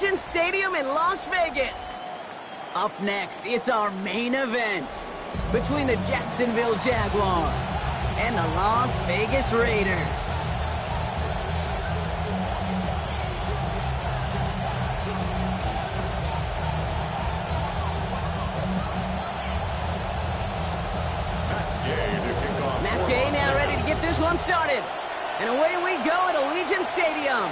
Stadium in Las Vegas. Up next, it's our main event between the Jacksonville Jaguars and the Las Vegas Raiders. Matt Gay now ready to get this one started. And away we go at Allegiant Stadium.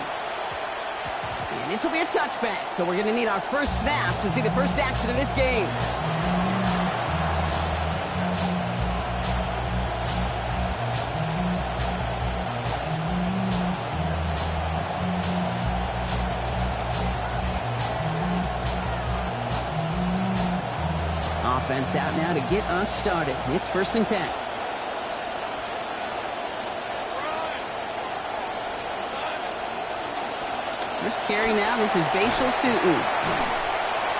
And this will be a touchback, so we're going to need our first snap to see the first action of this game. Offense out now to get us started. It's 1st and 10. First carry now, this is Bashal Tutin.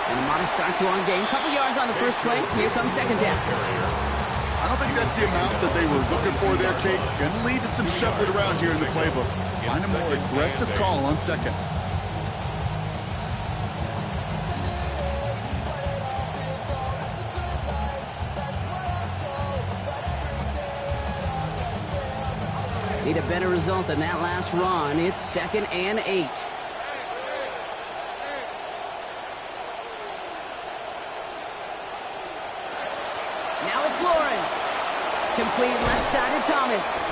And a modest start to our game. Couple yards on the first play. Here comes second down. I don't think that's the amount that they were looking for there, Kate. Going to lead to some shuffling around here in the playbook. Find a more aggressive call on second. Need a better result than that last run. It's 2nd and 8. Now it's Lawrence. Complete left side to Thomas.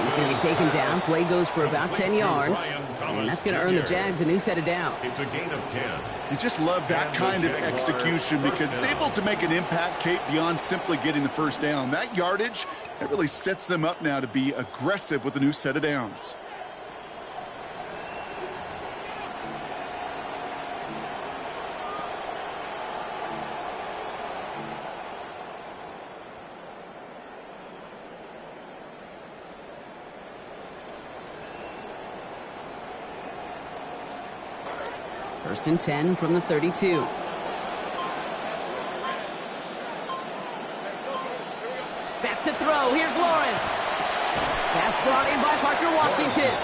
He's going to be taken down. Play goes for about 10 yards. And that's going to earn the Jags a new set of downs. It's a gain of 10. You just love that kind of execution because it's able to make an impact, Kate, beyond simply getting the first down. That yardage, it really sets them up now to be aggressive with a new set of downs. First and 10 from the 32. Back to throw. Here's Lawrence. Pass brought in by Parker Washington.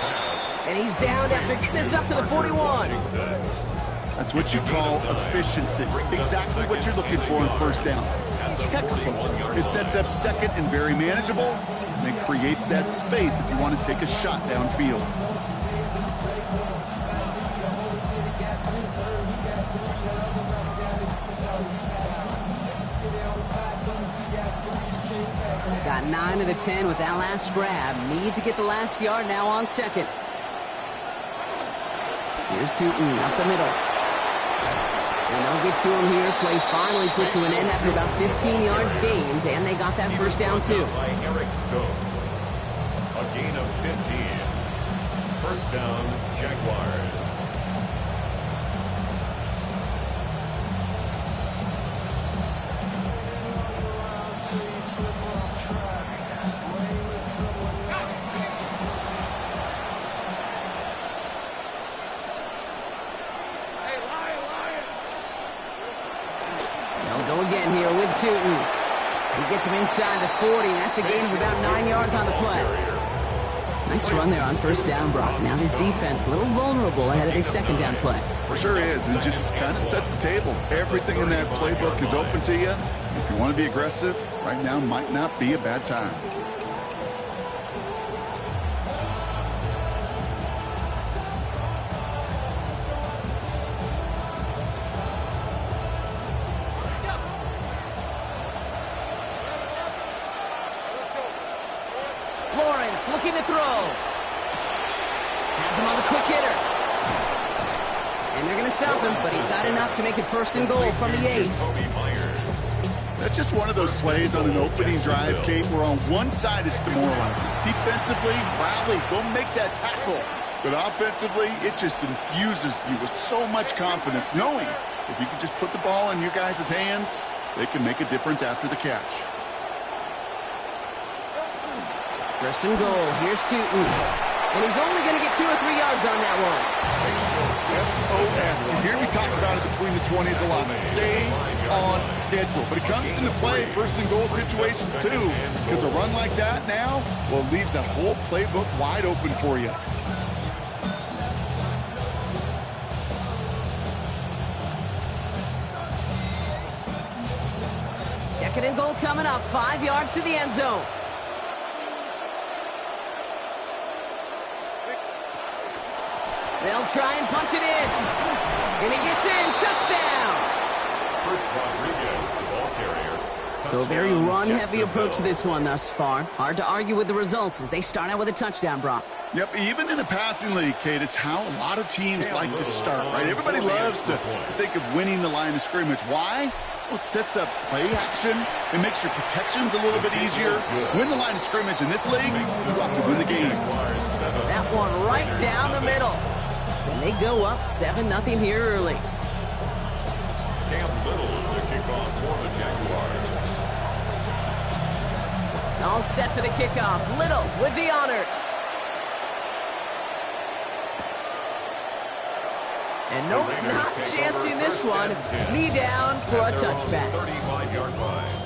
And he's down after getting this up to the 41. That's what you call efficiency. Exactly what you're looking for in first down. Textbook. It sets up second and very manageable, and it creates that space if you want to take a shot downfield. Got 9 of the 10 with that last grab. Need to get the last yard now on second. Here's Tutin up the middle. And they'll get to him here. Play finally put to an end after about 15 yards gained, and they got that first down too. By Eric Stokes. A gain of 15. First down, Jaguars. Again here with Tutin. He gets him inside the 40. That's a gain of about 9 yards on the play. Nice run there on first down, Brock. Now his defense a little vulnerable ahead of his second down play. For sure is. It just kind of sets the table. Everything in that playbook is open to you. If you want to be aggressive, right now might not be a bad time. Lawrence looking to throw. Has him on the quick hitter. And they're going to stop him, but he got enough to make it 1st and goal from the 8. That's just one of those plays on an opening drive, Kate, where on one side it's demoralizing. Defensively, rally, go make that tackle. But offensively, it just infuses you with so much confidence, knowing if you can just put the ball in your guys' hands, they can make a difference after the catch. 1st and goal. Here's Tutin. And he's only going to get 2 or 3 yards on that one. SOS. You hear me talk about it between the 20s a lot. Stay on schedule. But it comes into play 1st and goal situations too. Because a run like that now, well, leaves that whole playbook wide open for you. Second and goal coming up. 5 yards to the end zone. They'll try and punch it in. And he gets in. Touchdown. First Rodriguez, the ball carrier. So a very run-heavy approach to Jacksonville. this one thus far. Hard to argue with the results as they start out with a touchdown, Brock. Yep, even in a passing league, Kate, it's how a lot of teams like to start, right? Everybody loves to think of winning the line of scrimmage. Why? Well, it sets up play action. It makes your protections a little bit easier. Win the line of scrimmage in this league, you have to win the game. That one right down the middle. And they go up 7-0 here early. Cam Little, the kickoff for the Jaguars. All set for the kickoff. Little with the honors. And nope, not chancing this one. Knee down for a touchback. 35-yard line.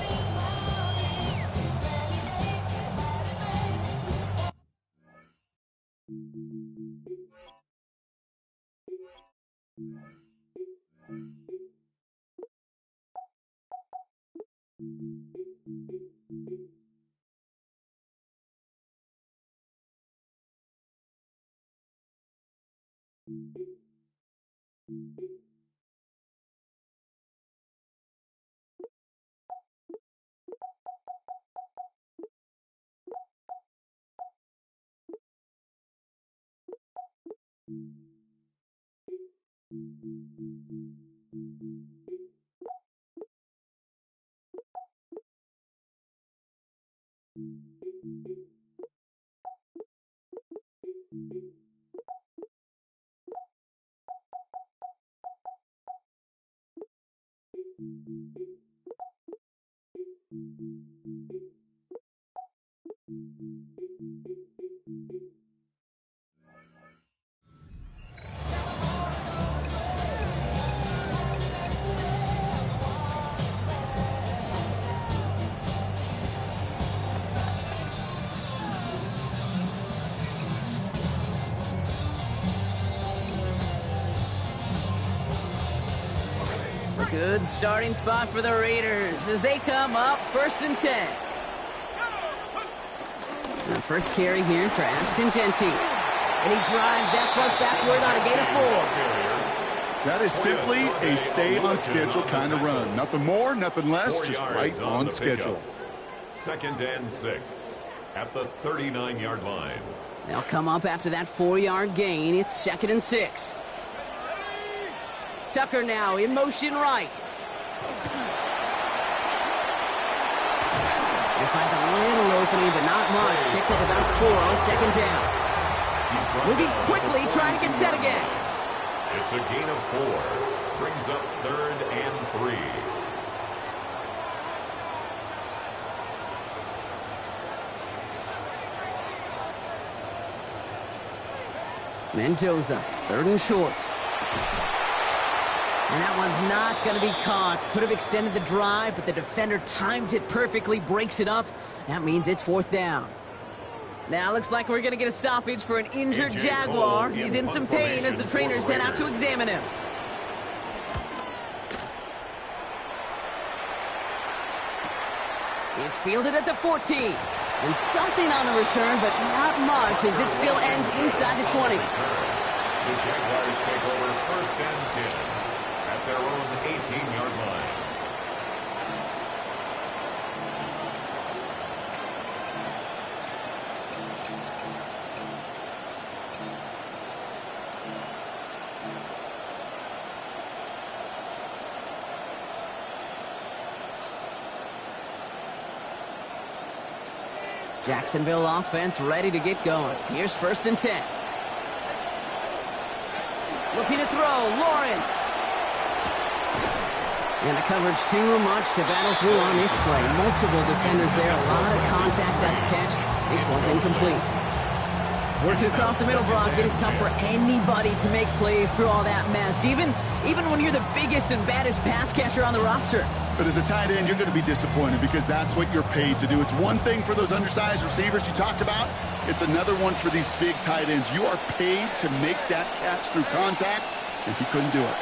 Good starting spot for the Raiders as they come up 1st and 10. The first carry here for Ashton Jeanty. And he drives that front backward on a gain of 4. That is simply a stay-on-schedule kind of run. Nothing more, nothing less, 4 just yards right on the schedule. pickup. 2nd and 6 at the 39-yard line. They'll come up after that 4-yard gain. It's 2nd and 6. Tucker now in motion right. He finds a little opening, but not much. Picks up about 4 on 2nd down. Moving quickly, trying to get set again. It's a gain of 4. Brings up 3rd and 3. Mendoza, 3rd and short. And that one's not going to be caught. Could have extended the drive, but the defender timed it perfectly, breaks it up. That means it's 4th down. Now looks like we're going to get a stoppage for an injured Jaguar. He's in some pain as the trainers head out to examine him. It's fielded at the 14. And something on the return, but not much as it still ends inside the 20. The Jaguars take over 1st and 10 at their own 18-yard line. Jacksonville offense ready to get going. Here's 1st and 10. Looking to throw, Lawrence. And the coverage too much to battle through on this play. Multiple defenders there, a lot of contact at the catch. This one's incomplete. Working across the middle, Brock, it is tough for anybody to make plays through all that mess, even when you're the biggest and baddest pass catcher on the roster. But as a tight end, you're going to be disappointed because that's what you're paid to do. It's one thing for those undersized receivers you talked about. It's another one for these big tight ends. You are paid to make that catch through contact, and he couldn't do it.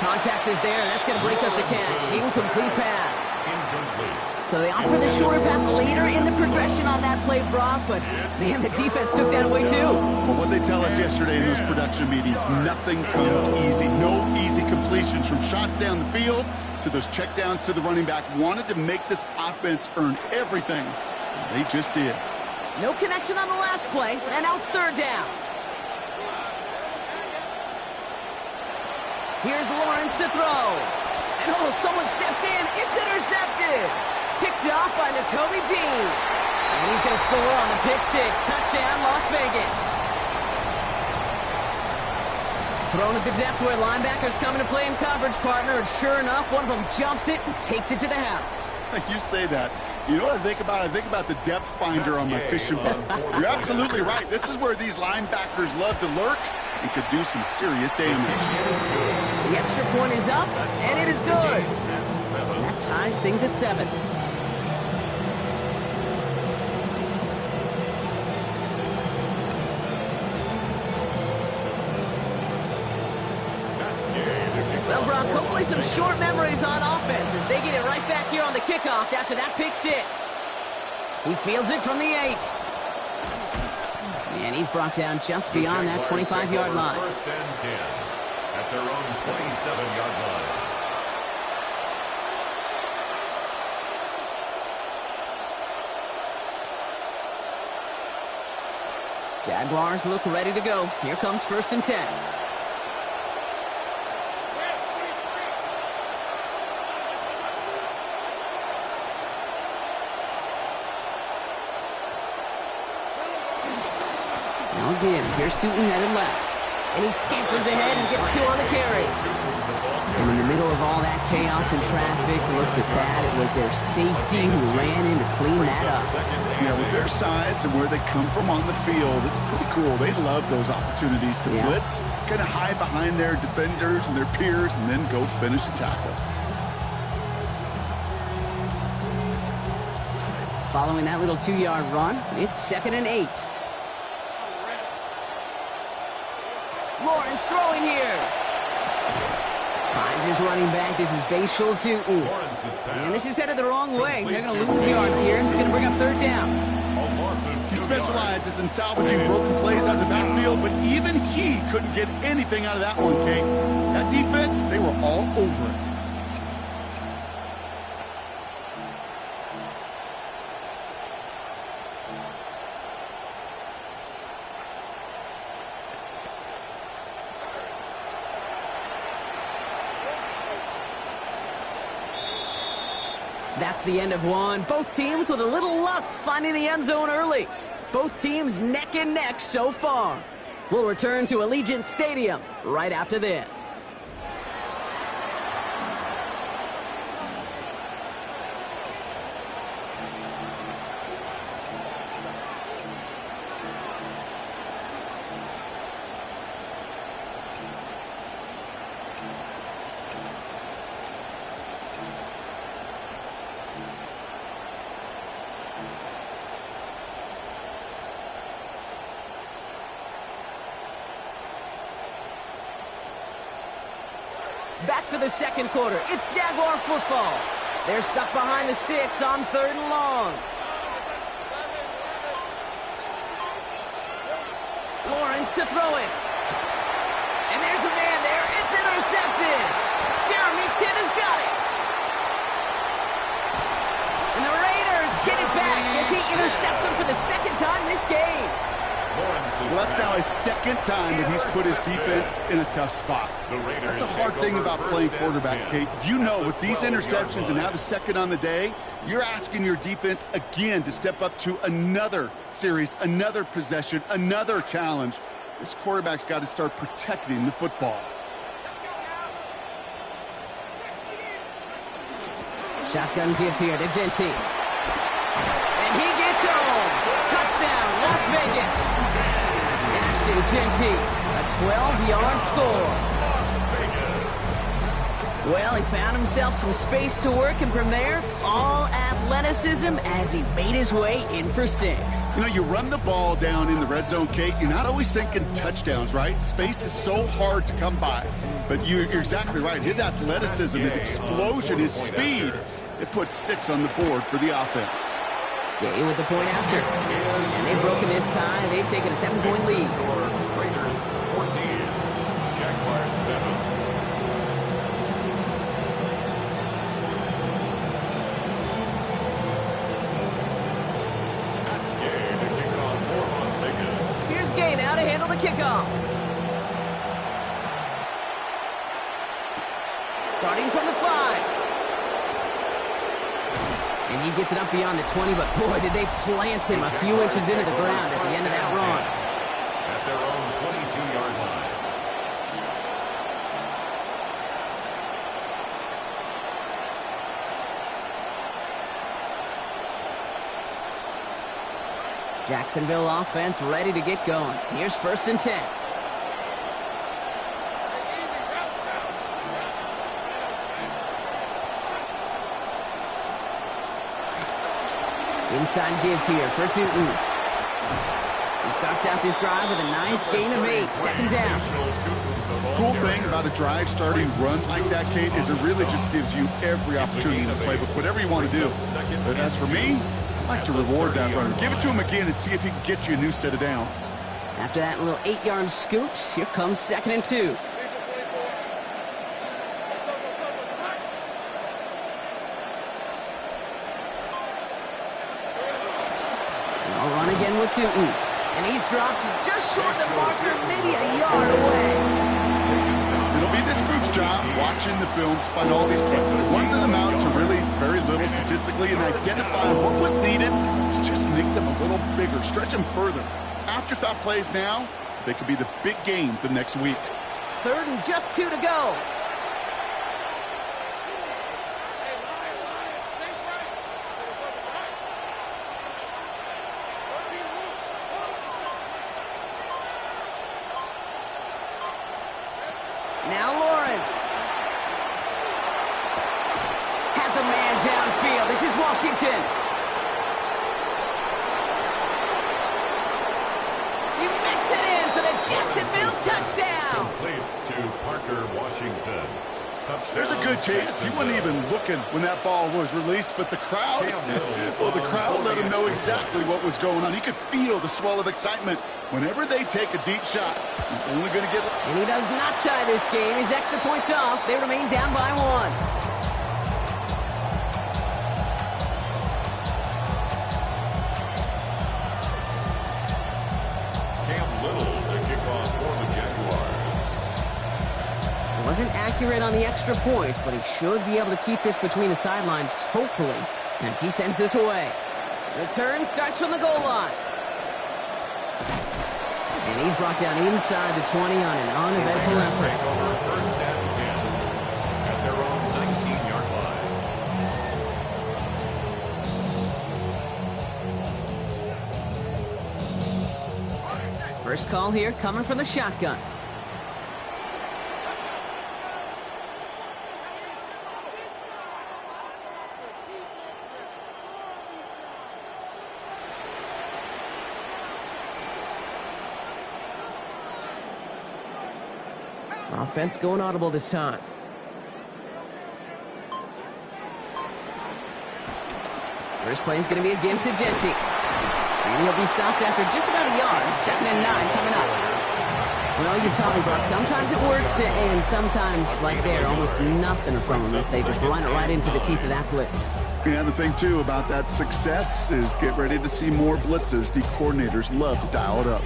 Contact is there, and that's going to break up the catch. Incomplete pass. Incomplete. So they opt for the shorter pass later in the progression on that play, Brock, but man, the defense took that away too. Well, what they tell us yesterday in those production meetings, nothing comes easy. No easy completions from shots down the field to those checkdowns to the running back. Wanted to make this offense earn everything. They just did. No connection on the last play, and now it's third down. Here's Lawrence to throw. And oh, someone stepped in. It's intercepted. Picked off by Nakobe Dean. And he's going to score on the pick six. Touchdown, Las Vegas. Thrown at the depth where linebackers coming to play in coverage, partner. And sure enough, one of them jumps it and takes it to the house. You say that. You know what I think about? I think about the depth finder on my fishing boat. You're absolutely right. This is where these linebackers love to lurk and could do some serious damage. The extra point is up, and it is good. And that ties things at 7. Well, Brock, hopefully some short memories on offense as they get it right back here on the kickoff after that pick six. He fields it from the 8. And he's brought down just beyond that 25-yard line. First and 10 at their own 27-yard line. Jaguars look ready to go. Here comes first and 10. Now again, here's Tootin headed left. And he scampers ahead and gets 2 on the carry. And in the middle of all that chaos and traffic, look at that. It was their safety who ran in to clean that up. Yeah, with their size and where they come from on the field, it's pretty cool. They love those opportunities to blitz, kind of hide behind their defenders and their peers, and then go finish the tackle. Following that little 2-yard run, it's 2nd and 8. Lawrence throwing here. Finds his running back. This is Bashal Tootin. And this is headed the wrong way. They're going to lose yards here, and it's going to bring up third down. He specializes in salvaging broken plays out of the backfield, but even he couldn't get anything out of that one, Kate. That defense, they were all over it. That's the end of one. Both teams with a little luck finding the end zone early. Both teams neck and neck so far. We'll return to Allegiant Stadium right after this. Back for the second quarter. It's Jaguar football. They're stuck behind the sticks on 3rd and long. Lawrence to throw it. And there's a man there. It's intercepted. Jeremy Chinn has got it. And the Raiders get it back as he intercepts him for the second time this game. Well, that's now his second time that he's put his defense in a tough spot. That's a hard thing about playing quarterback, Kate. You know, with these interceptions and now the second on the day, you're asking your defense again to step up to another series, another possession, another challenge. This quarterback's got to start protecting the football. Shotgun give here to Genty. And he gets home. Touchdown, Las Vegas. Ashton Genty, a 12-yard score. Well, he found himself some space to work, and from there, all athleticism as he made his way in for 6. You know, you run the ball down in the red zone, Kate, you're not always thinking touchdowns, right? Space is so hard to come by. But you're exactly right. His athleticism, his explosion, his speed, it puts 6 on the board for the offense. Gay with the point after. And they've broken this tie. They've taken a 7-point lead. Raiders 14, Jaguars 7. Here's Gay now to handle the kickoff. Starting from the 5. And he gets it up beyond the 20, but boy, did they plant him a few inches into the ground at the end of that run. At their own 22-yard line. Jacksonville offense ready to get going. Here's 1st and 10. Inside give here for Tootin. He starts out this drive with a nice gain of 8. 2nd down. Cool thing about a drive starting run like that, Kate, is it really just gives you every opportunity to play with whatever you want to do. But as for me, I like to reward that runner. Give it to him again and see if he can get you a new set of downs. After that little 8-yard scoot, here comes 2nd and 2. I'll run again with Tootin. And he's dropped just short of the marker, maybe a yard away. It'll be this group's job watching the film to find all these plays. The ones that amount to really very little statistically and identify what was needed to just make them a little bigger, stretch them further. Afterthought plays now, they could be the big gains of next week. 3rd and just 2 to go. Now Lawrence has a man downfield. This is Washington. He makes it in for the Jacksonville touchdown. Complete to Parker Washington. Touchdown. There's a good chance he wasn't even looking when that ball was released, but the crowd, well, the crowd let him know exactly what was going on. He could feel the swell of excitement. Whenever they take a deep shot, it's only going to get... And he does not tie this game. His extra points off. They remain down by 1. Cam Little to kick off for the Jaguars. Wasn't accurate on the extra point, but he should be able to keep this between the sidelines, hopefully, as he sends this away. Return starts from the goal line. And he's brought down inside the 20 on an uneventful effort. Take over 1st and 10 at their own 19-yard line. First call here coming from the shotgun. Offense going audible this time. First play is going to be again to Jency. And he'll be stopped after just about a yard. 2nd and 9 coming up. Well, you've taught me, Brock. Sometimes it works, and sometimes, like there, almost nothing from them as they just run it right into the teeth of that blitz. Yeah, the thing, too, about that success is get ready to see more blitzes. The coordinators love to dial it up.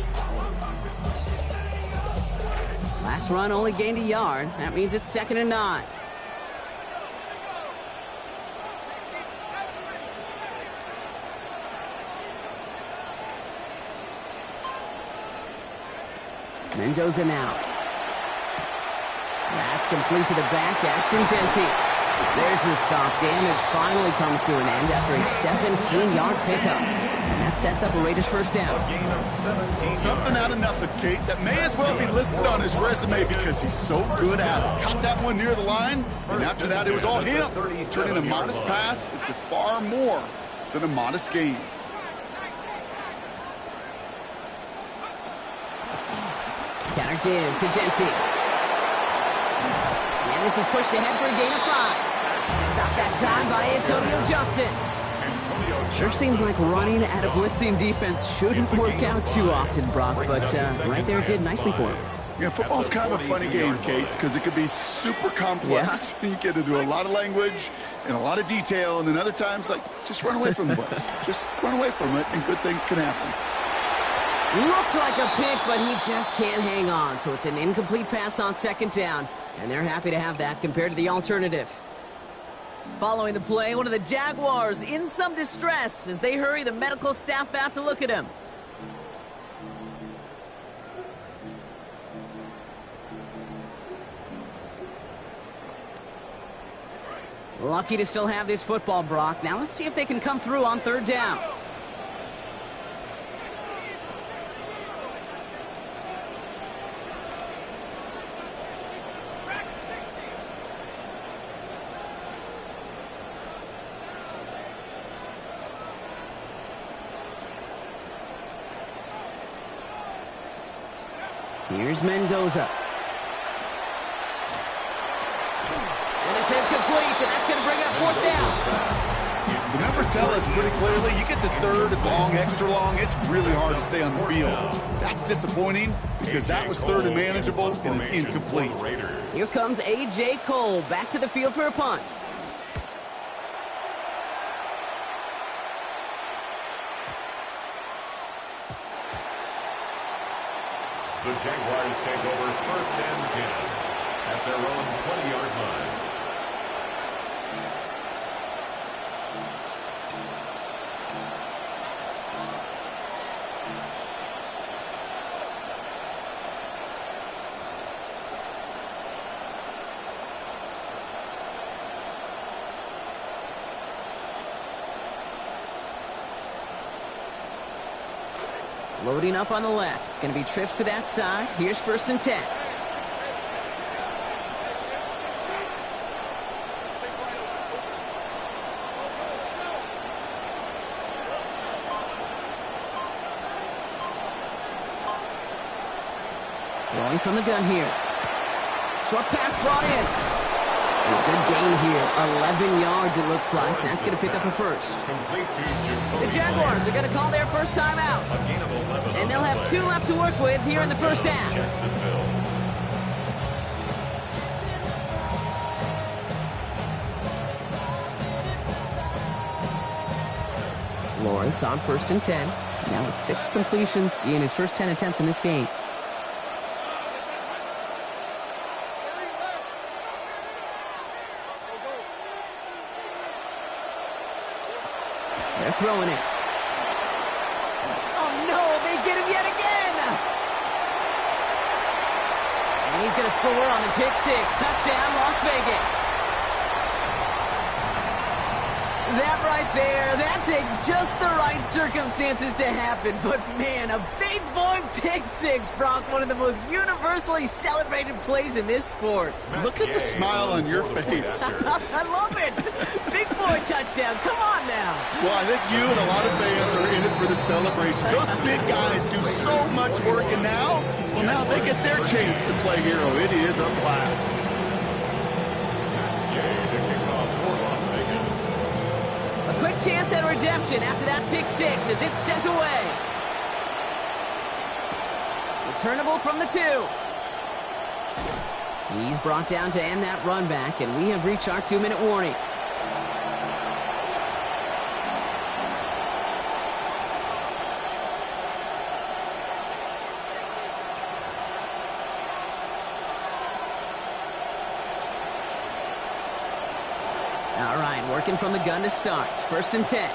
Last run only gained a yard. That means it's 2nd and 9. Mendoza now. That's complete to the back. Ashton Jency. There's the stop. Damage finally comes to an end after a 17-yard pickup. And that sets up a Raiders first down. A gain of 17 Something out of nothing, Kate. That may as well be listed on his resume because he's so good at it. Caught that one near the line, and after that it was all him. Turning a modest pass into far more than a modest gain. Counter give to Jensen. And this is pushed ahead for a gain of 5. Stopped that time by Antonio Johnson. Sure seems like running at a blitzing defense shouldn't work out too often, Brock, but right there it did nicely for him. Yeah, football's kind of a funny game, Kate, because it could be super complex. Yeah. You get into a lot of language and a lot of detail, and then other times, like, just run away from the blitz. Just run away from it, and good things can happen. Looks like a pick, but he just can't hang on, so it's an incomplete pass on second down, and they're happy to have that compared to the alternative. Following the play, one of the Jaguars in some distress as they hurry the medical staff out to look at him. Lucky to still have this football, Brock. Now let's see if they can come through on third down. Here's Mendoza. And it's incomplete, and that's going to bring up fourth down. The numbers tell us pretty clearly, you get to third and long, extra long, it's really hard to stay on the field. That's disappointing because that was third and manageable and incomplete. Here comes A.J. Cole back to the field for a punt. The Jaguars take over first and 10 at their own 20-yard line. Loading up on the left. It's going to be trips to that side. Here's first and 10. Throwing from the gun here. Short pass brought in. And a good gain here. 11 yards it looks like. That's going to pick up a first. The Jaguars are going to call their first time out. And they'll have 2 left to work with here in the first half. Lawrence on first and 10. Now with 6 completions in his first 10 attempts in this game. They're throwing it. Oh, no, they get him yet again. And he's going to score on the pick 6. Touchdown, Las Vegas. That right there, that takes just the right circumstances to happen. But, man, a big boy pick 6, Brock, one of the most universally celebrated plays in this sport. Look at the smile on your face. I love it. Big boy touchdown. Come on now. Well, I think you and a lot of fans are in it for the celebrations. Those big guys do so much work, and now they get their chance to play hero. It is a blast. A quick chance at redemption after that pick 6 as it's sent away. Returnable from the 2. He's brought down to end that run back, and we have reached our 2-minute warning. All right, working from the gun to start. First and 10.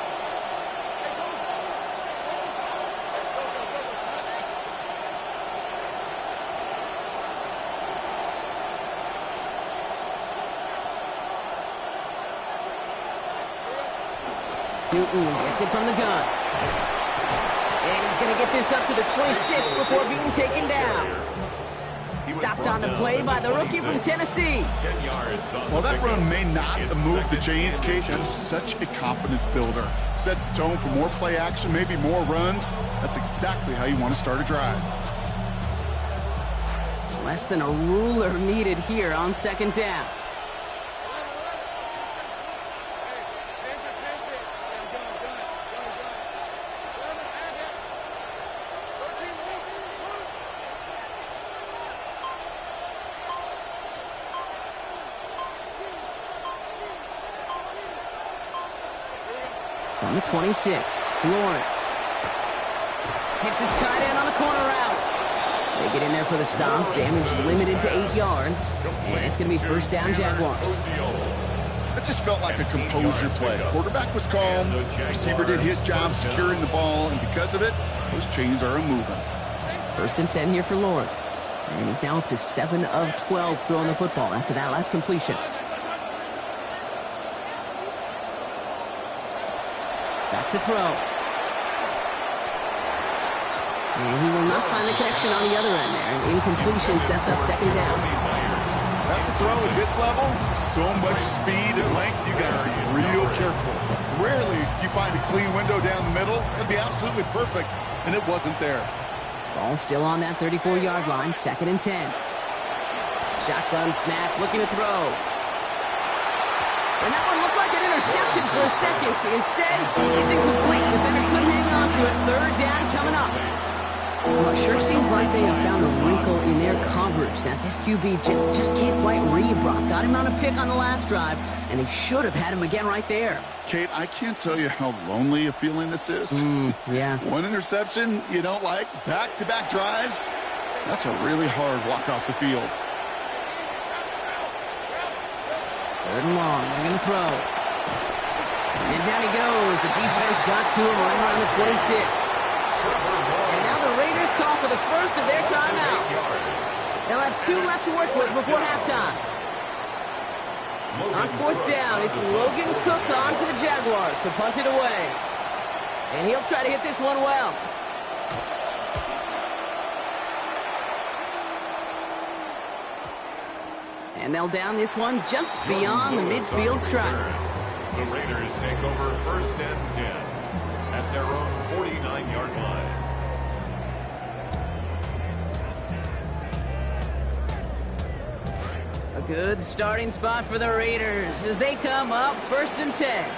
Tootin gets it from the gun. He's going to get this up to the 26 before being taken down. Stopped on the play by the rookie from Tennessee. 10 yards. Well, that run may not have moved the chains, Kate. That is such a confidence builder. Sets the tone for more play action, maybe more runs. That's exactly how you want to start a drive. Less than a ruler needed here on second down. On the 26, Lawrence. Hits his tight end on the corner route. They get in there for the stop. Damage limited to 8 yards. And it's going to be first down, Jaguars. That just felt like a composure play. Quarterback was calm. Receiver did his job securing the ball. And because of it, those chains are moving. First and 10 here for Lawrence. And he's now up to 7 of 12 throwing the football after that last completion. Back to throw. And he will not find the connection on the other end there. An incompletion sets up second down. That's a throw at this level. So much speed and length, you got to be real careful. Rarely do you find a clean window down the middle. It'd be absolutely perfect, and it wasn't there. Ball still on that 34-yard line, second and 10. Shotgun snap, looking to throw. And that one looked like an interception for a second. Instead, it's incomplete. Defender couldn't hang on to it. Third down coming up. Well, it sure seems like they have found a wrinkle in their coverage that this QB just can't quite read. Brock got him on a pick on the last drive, and they should have had him again right there. Kate, I can't tell you how lonely a feeling this is. Yeah. One interception you don't like, back-to-back drives. That's a really hard walk off the field. Third and long. They're going to throw. And down he goes. The defense got to him right around the 26. And now the Raiders call for the first of their timeouts. They'll have 2 left to work with before halftime. On fourth down, it's Logan Cook on for the Jaguars to punt it away. And he'll try to hit this one well. And they'll down this one just beyond the midfield stripe. The Raiders take over first and 10 at their own 49-yard line. A good starting spot for the Raiders as they come up first and 10.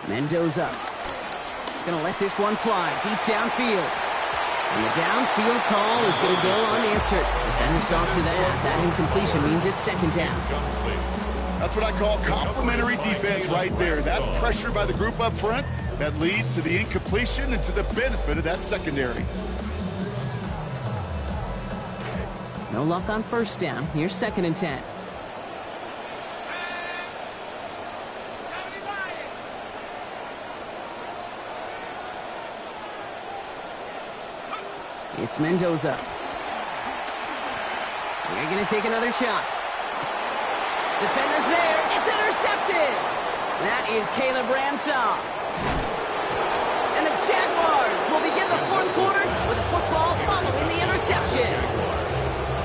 Mendoza going to let this one fly deep downfield. And the downfield call is going to go unanswered. Defender saw to that. That incompletion means it's second down. That's what I call complimentary defense right there. That pressure by the group up front, that leads to the incompletion and to the benefit of that secondary. No luck on first down. Here's second and 10. It's Mendoza. They're going to take another shot. Defender's there. It's intercepted. That is Caleb Ransall. And the Jaguars will begin the fourth quarter with a football following the interception.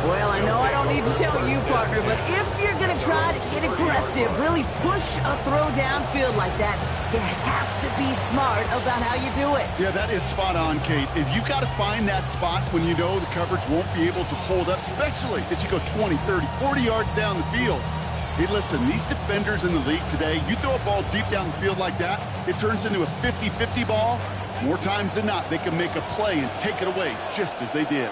Well, I know I don't need to tell you, partner, but if you're going to try to get aggressive, really push a throw downfield like that, you have to be smart about how you do it. Yeah, that is spot on, Kate. If you got to find that spot when you know the coverage won't be able to hold up, especially as you go 20, 30, 40 yards down the field. Hey, listen, these defenders in the league today, you throw a ball deep down the field like that, it turns into a 50-50 ball. More times than not, they can make a play and take it away just as they did.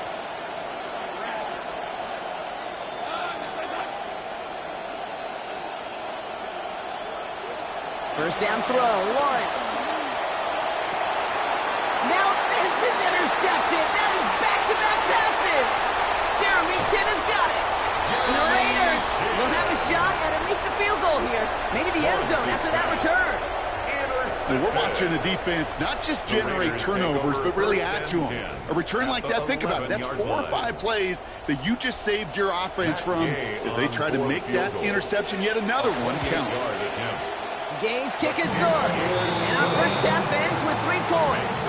First down throw, Lawrence. Now this is intercepted. That is back-to-back passes. Jeremy Chin has got it. And the Raiders will have a shot at least a field goal here. Maybe the end zone after that return. And we're watching a defense not just generate turnovers, but really add to them. A return like that, think about it. That's 4 or 5 plays that you just saved your offense from as they try to make that interception, yet another one, count. Gay's kick is good. And our first half ends with 3 points.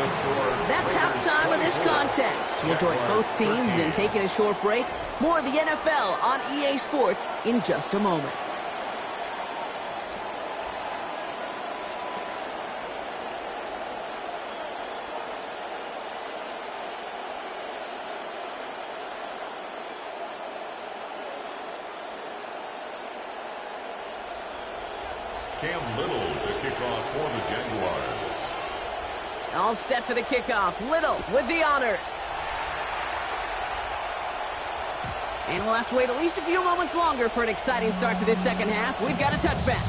That's halftime of this contest. We'll join both teams in taking a short break. More of the NFL on EA Sports in just a moment. Cam Little to kick off for the Jaguars. All set for the kickoff. Little with the honors. And we'll have to wait at least a few moments longer for an exciting start to this second half. We've got a touchback.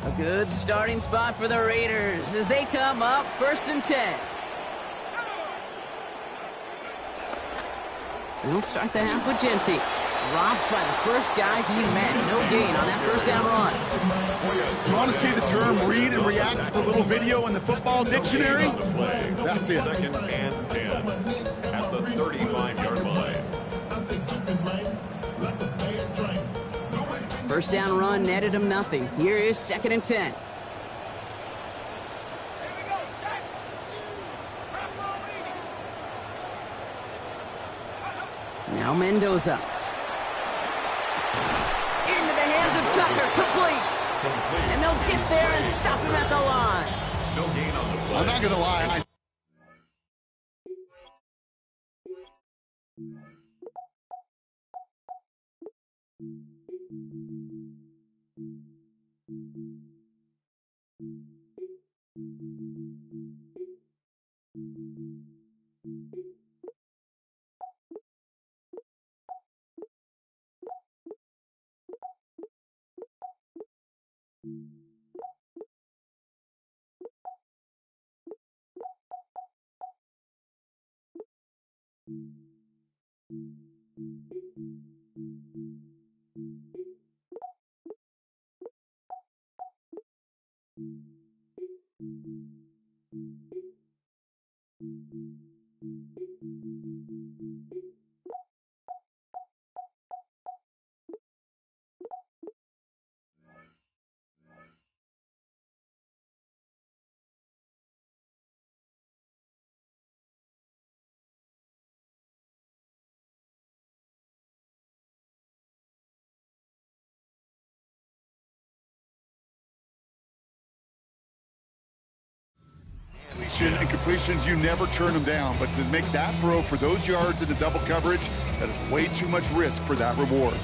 A good starting spot for the Raiders as they come up 1st and 10. We'll start the half with Genty. Dropped by the first guy he met. No gain on that first down run. You want to see the term read and react with a little video in the football dictionary? That's it. 2nd and 10 at the 35-yard line. First down run netted him nothing. Here is 2nd and 10. Now Mendoza. Into the hands of Tucker. Complete. And they'll get there and stop him at the line. No gain on the play. I'm not going to lie. And completions, you never turn them down. But to make that throw for those yards in the double coverage, that is way too much risk for that reward.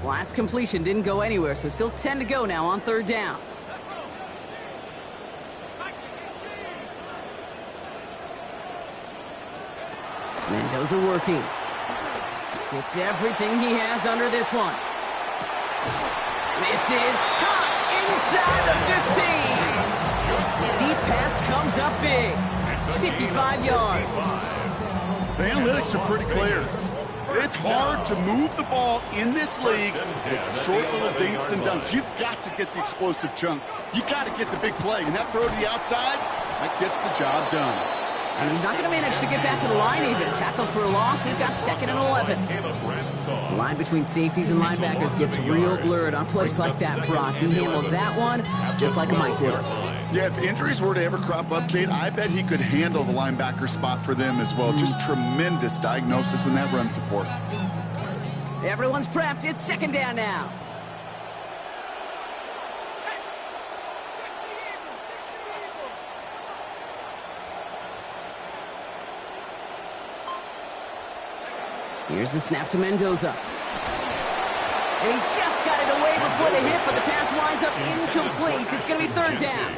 Last completion didn't go anywhere, so still 10 to go now on 3rd down. Mendoza working. Gets everything he has under this one. This is caught inside the 15. Deep pass comes up big. 55 yards. The analytics are pretty clear. It's hard to move the ball in this league with short little dinks and dunks. You've got to get the explosive chunk. You've got to get the big play. And that throw to the outside, that gets the job done. And he's not going to manage to get back to the line even. Tackled for a loss. We've got 2nd and 11. The line between safeties and linebackers gets real blurred on plays like that, Brock. He handled that one just like a Mike would have. Yeah, if injuries were to ever crop up, Kate, I bet he could handle the linebacker spot for them as well. Just tremendous diagnosis in that run support. Everyone's prepped. It's 2nd down now. Here's the snap to Mendoza. And he just got it away before the hit, but the pass winds up incomplete. It's going to be 3rd down.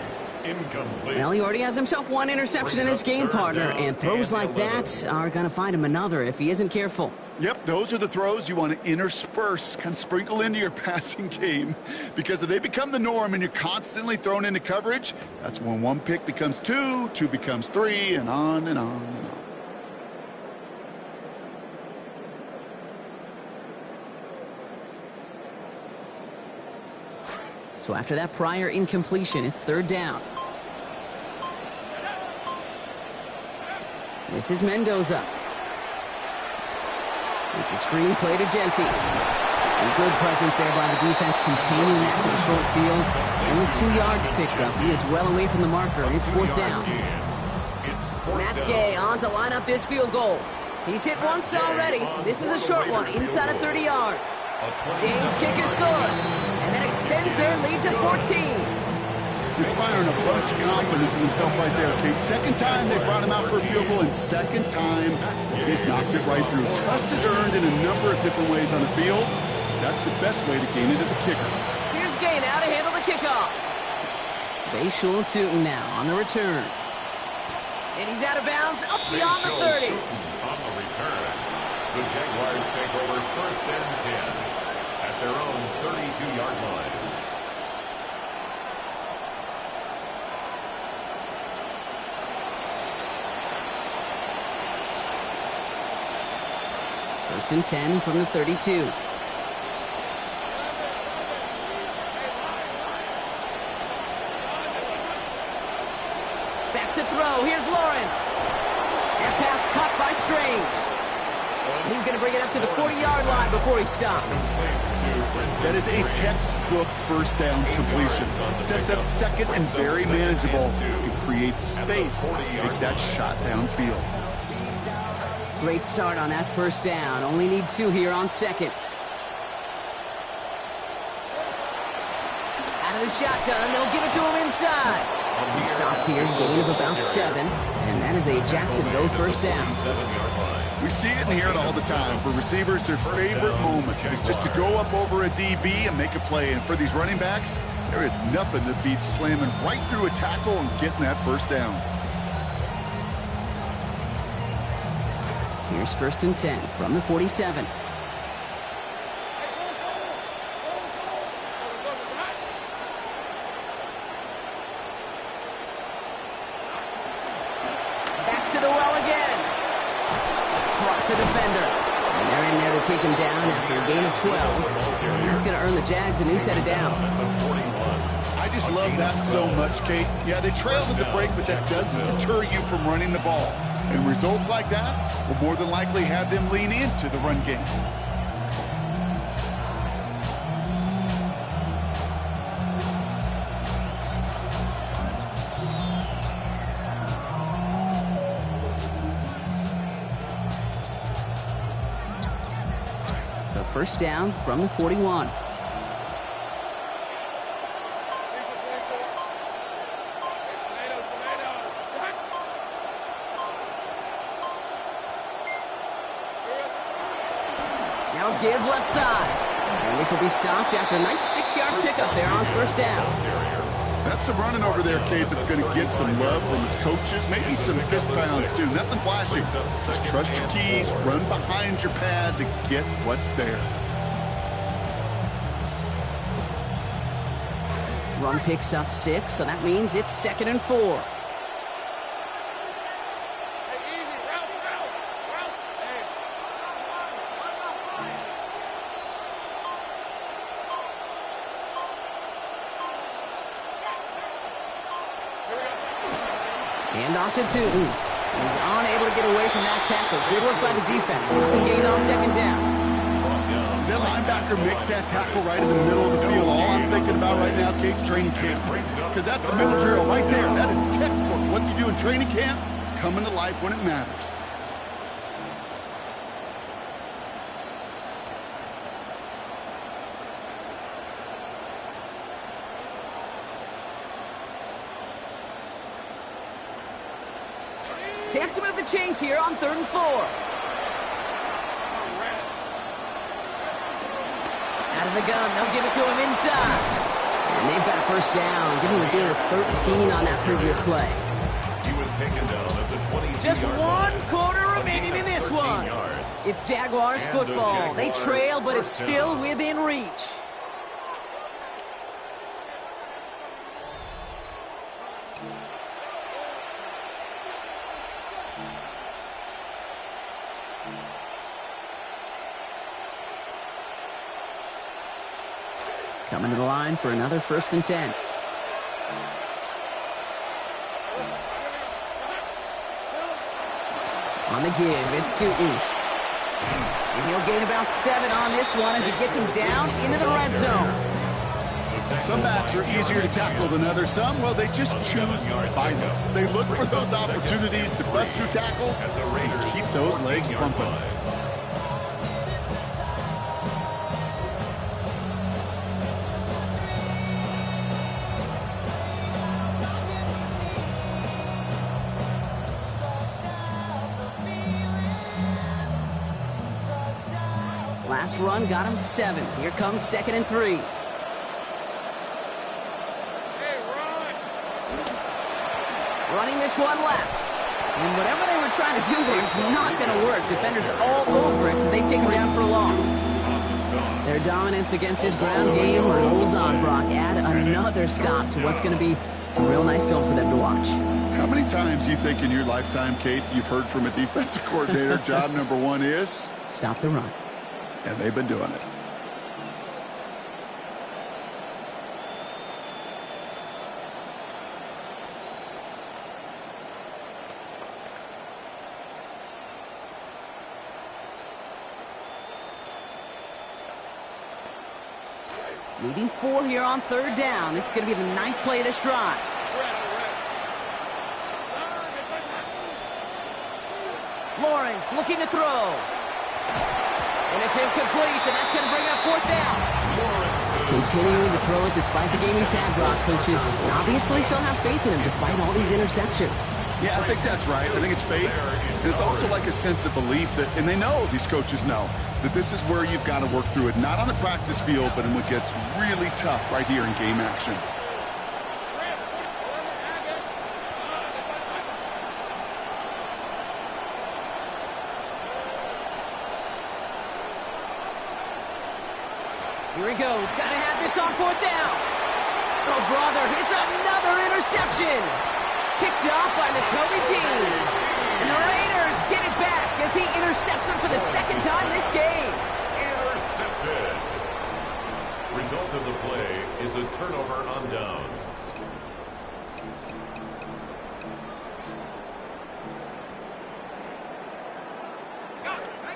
incomplete. Well, he already has himself one interception in this game, partner, and throws like that are going to find him another if he isn't careful. Yep, those are the throws you want to intersperse, kind of sprinkle into your passing game. Because if they become the norm and you're constantly thrown into coverage, that's when one pick becomes two, two becomes three, and on and on and on. So after that prior incompletion, it's third down. This is Mendoza. It's a screen play to Genty. And good presence there by the defense, containing that to the short field. Only 2 yards picked up. He is well away from the marker, and it's fourth down. Matt Gay on to line up this field goal. He's hit once already. This is a short one, inside of 30 yards. Gay's kick is good, and that extends their lead to 14. Inspiring a bunch of confidence in himself right there, Kate. Second time they brought him out for a field goal, and second time he's knocked it right through. Trust is earned in a number of different ways on the field. That's the best way to gain it as a kicker. Here's Gay now to handle the kickoff. Bayshul Tootin now on the return. And he's out of bounds, up beyond the 30. On the return, the Jaguars take over first and 10 at their own 32-yard line. First and 10 from the 32. Back to throw. Here's Lawrence. And pass caught by Strange. And he's going to bring it up to the 40-yard line before he stops. That is a textbook first down completion. Sets up second and very manageable. It creates space to take that shot downfield. Great start on that first down. Only need 2 here on second. Out of the shotgun, they'll give it to him inside. He stops here, gain of about 7, and that is a Jacksonville first down. We see it and hear it all the time. For receivers, their favorite moment is just to go up over a DB and make a play. And for these running backs, there is nothing that beats slamming right through a tackle and getting that first down. Here's first and 10 from the 47. Back to the well again. Trucks a defender. And they're in there to take him down after a gain of 12. And that's going to earn the Jags a new set of downs. I just love that so much, Kate. Yeah, they trailed at the break, but that doesn't deter you from running the ball. And results like that will more than likely have them lean into the run game. So first down from the 41. Give left side. And this will be stopped after a nice 6-yard pickup there on first down. That's some running over there, Kate, that's going to get some love from his coaches. Maybe some fist pounds, too. Nothing flashy. Just trust your keys, run behind your pads, and get what's there. Run picks up 6, so that means it's 2nd and 4. Hand off to Tootin. He's unable to get away from that tackle. Good work by the defense. Nothing gained on second down. Does that linebacker makes that tackle right in the middle of the field? All I'm thinking about right now, Kate's training camp. Because that's the middle drill right there. That is textbook. What you do in training camp, coming to life when it matters. Chance to move the chains here on 3rd and 4. Out of the gun, they'll give it to him inside. And they've got a first down, giving the gain of 13 on that previous play. He was taken down at the 22-yard Just line. one quarter remaining in this one. Yards. It's Jaguars And football. the They Jaguars trail, but it's first still down. within reach. Coming to the line for another 1st and 10. On the give, it's Tootin. And he'll gain about 7 on this one as he gets him down into the red zone. Some backs are easier to tackle than others. Some, well, they just choose violence. They look for those opportunities to bust through tackles and keep those legs pumping. Last run got him 7. Here comes 2nd and 3. Running this one left. And whatever they were trying to do there is not going to work. Defenders all over it, so they take him down for a loss. Their dominance against this ground game rolls on, Brock. Add another stop to what's going to be some real nice film for them to watch. How many times do you think in your lifetime, Kate, you've heard from a defensive coordinator, job number 1 is? Stop the run. And they've been doing it. Leading 4 here on 3rd down. This is going to be the 9th play of this drive. Lawrence looking to throw. And it's incomplete, and that's going to bring up 4th down. Continuing to throw it despite the game he's had, Brock. Coaches obviously still have faith in him despite all these interceptions. Yeah, I think that's right. I think it's faith. And it's also like a sense of belief that, and they know, these coaches know, that this is where you've got to work through it. Not on the practice field, but in what gets really tough right here in game action. Here he goes. Got to have this on 4th down. Oh, brother, it's another interception. Picked off by Nakobe Dean. And the Raiders get it back as he intercepts him for the 2nd time this game. Intercepted. Result of the play is a turnover on downs.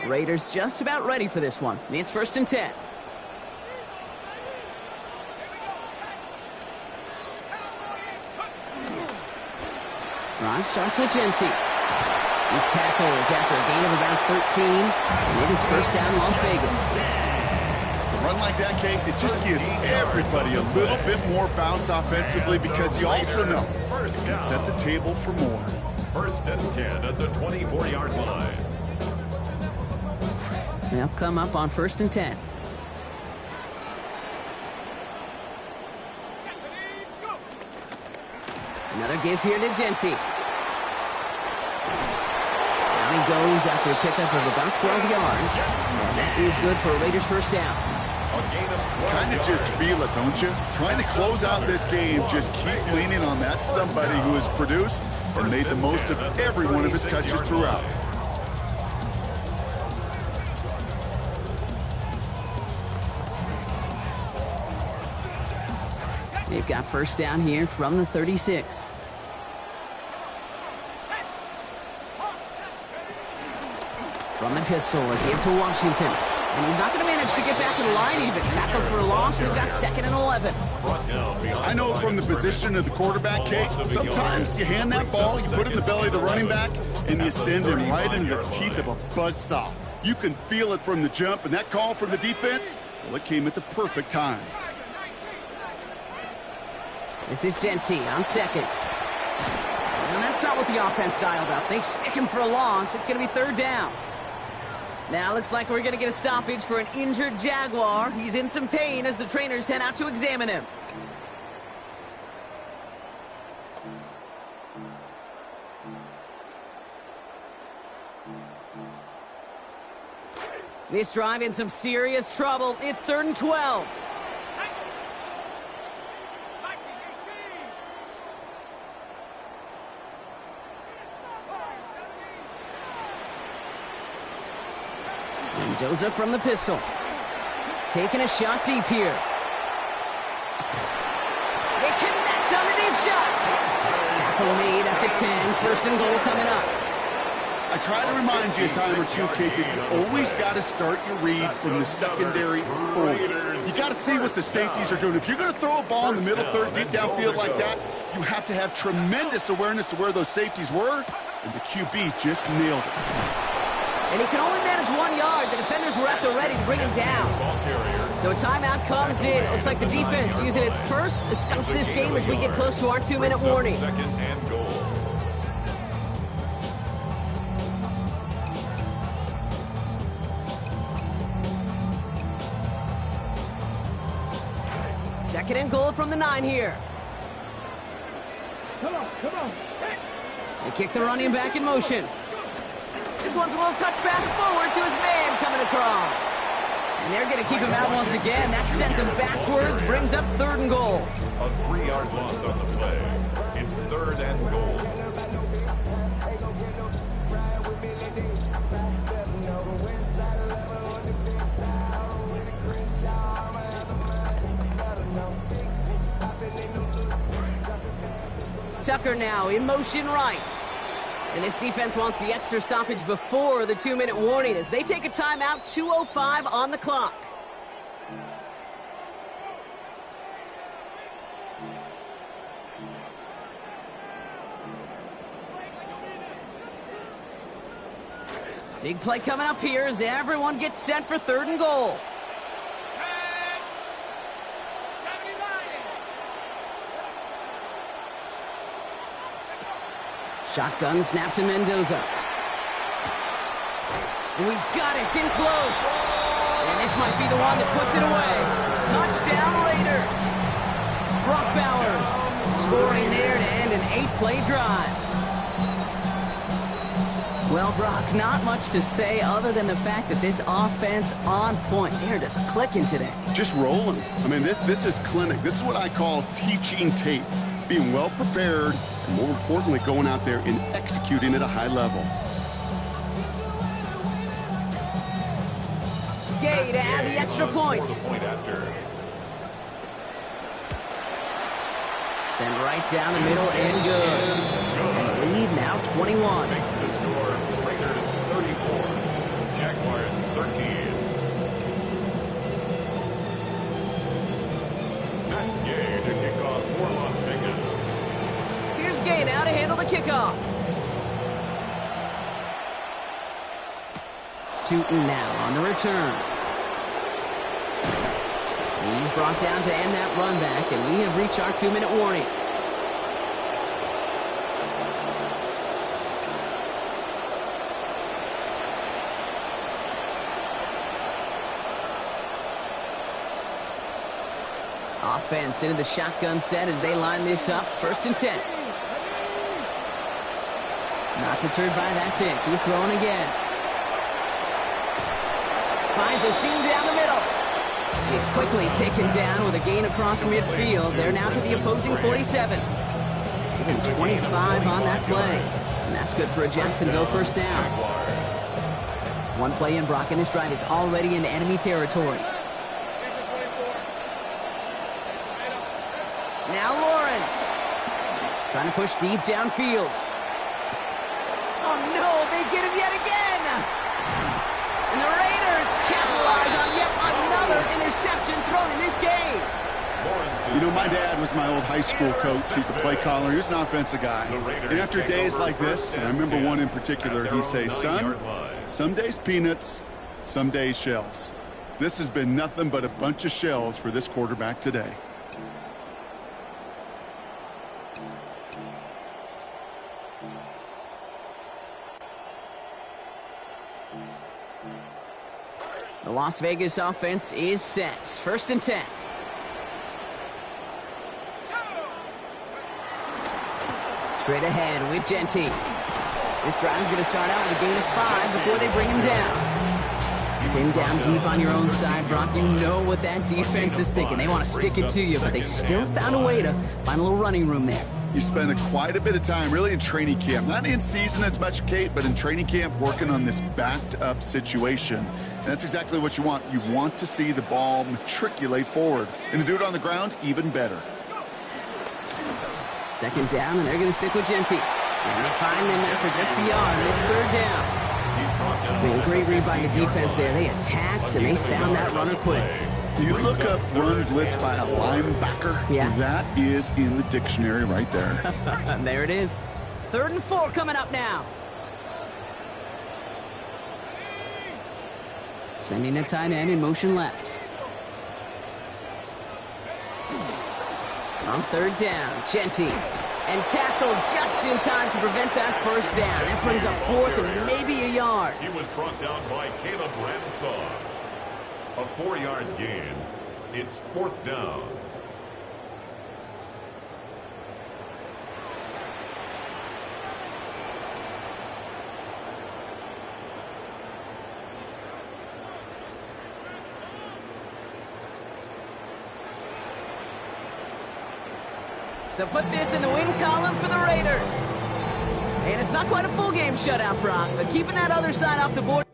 Raiders just about ready for this one. It's 1st and 10. Drive starts with Genty. His tackle is after a gain of about 13. And it is 1st down Las Vegas. A run like that, Kate, it just gives everybody a little bit more bounce offensively because you also know you can set the table for more. 1st and 10 at the 24-yard line. They'll come up on 1st and 10. Another give here to Genty. Down he goes after a pickup of about 12 yards. And that is good for a Raiders 1st down. Kind of just feel it, don't you? Trying to close out this game, just keep leaning on that somebody who has produced and made the most of every one of his touches throughout. They've got 1st down here from the 36. From the pistol, a give to Washington. And he's not going to manage to get back to the line even. Tackle for a loss. We've got 2nd and 11. I know from the position of the quarterback, Kate, sometimes you hand that ball, you put it in the belly of the running back, and you send him right into the teeth of a buzzsaw. You can feel it from the jump, and that call from the defense, well, it came at the perfect time. This is Genty on 2nd. And that's not what the offense dialed up. They stick him for a loss. It's going to be 3rd down. Now looks like we're going to get a stoppage for an injured Jaguar. He's in some pain as the trainers head out to examine him. This drive in some serious trouble. It's 3rd and 12. Mendoza from the pistol. Taking a shot deep here. They connect on the deep shot. Tackle made at the 10. 1st and goal coming up. I try to remind you a time or two, Kate, that you always got to start your read from the secondary forward. You got to see what the safeties are doing. If you're going to throw a ball in the middle third, deep downfield like that, you have to have tremendous awareness of where those safeties were, and the QB just nailed it. And he can only manage 1 yard. The defenders were at the ready to bring him down. So a timeout comes in. Looks like the defense using its first stops this game as we get close to our 2-minute warning. 2nd and goal. Second and goal from the 9 here. Come on. They kick the running back in motion. This one's a little touch pass forward to his man coming across. And they're going to keep him out once again. That sends him backwards, brings up 3rd and goal. A 3-yard loss on the play. It's 3rd and goal. Tucker now in motion right. And this defense wants the extra stoppage before the 2-minute warning as they take a timeout, 2:05 on the clock. Big play coming up here as everyone gets set for 3rd and goal. Shotgun snap to Mendoza. And he's got it. It's in close. And this might be the one that puts it away. Touchdown Raiders. Brock Bowers scoring there to end an 8-play drive. Well, Brock, not much to say other than the fact that this offense on point. They're just clicking today. Just rolling. I mean, this is clinic. This is what I call teaching tape. Being well prepared, and more importantly, going out there and executing at a high level. Gay to add the extra point. Send right down the middle and good. And the lead now 21. Makes the score Raiders 34, Jaguars 13. Matt Gay to kick off for Las Vegas. Here's Gay now to handle the kickoff. Tootin now on the return. He's brought down to end that run back, and we have reached our 2-minute warning. Offense into the shotgun set as they line this up. 1st and 10. Not deterred by that pick. He's throwing again. Finds a seam down the middle. He's quickly taken down with a gain across midfield. They're now to the opposing 47. Even 25 on that play. And that's good for a Jacksonville 1st down. One play in, Brock, and this drive is already into enemy territory. Now Lawrence. Trying to push deep downfield. Oh no, they get him yet again. And the Raiders capitalize on yet another interception thrown in this game. You know, my dad was my old high school coach. He's a play caller. He was an offensive guy. And after days like this, and I remember one in particular, he'd say, son, some days peanuts, some days shells. This has been nothing but a bunch of shells for this quarterback today. The Las Vegas offense is set. 1st and 10. Straight ahead with Genty. This drive is going to start out with a gain of 5 before they bring him down. Pinned down deep on your own side, Brock. You know what that defense is thinking. They want to stick it to you, but they still found a way to find a little running room there. You spent quite a bit of time really in training camp. Not in season as much, Kate, but in training camp working on this backed-up situation. And that's exactly what you want. You want to see the ball matriculate forward. And to do it on the ground, even better. Second down, and they're going to stick with Jeanty. And they find them after just a yard, and it's third down. Man, great read by the defense there. They attacked, and they found that runner quick. You look up run blitz by a linebacker, yeah. That is in the dictionary right there. There it is. 3rd and 4 coming up now. Sending a tight end in motion left. On 3rd down, Jeanty. And tackled just in time to prevent that first down. That brings up 4th and maybe a yard. He was brought down by Caleb Ramsaw. A 4-yard gain. It's 4th down. So put this in the win column for the Raiders. And it's not quite a full game shutout, Brock, but keeping that other side off the board.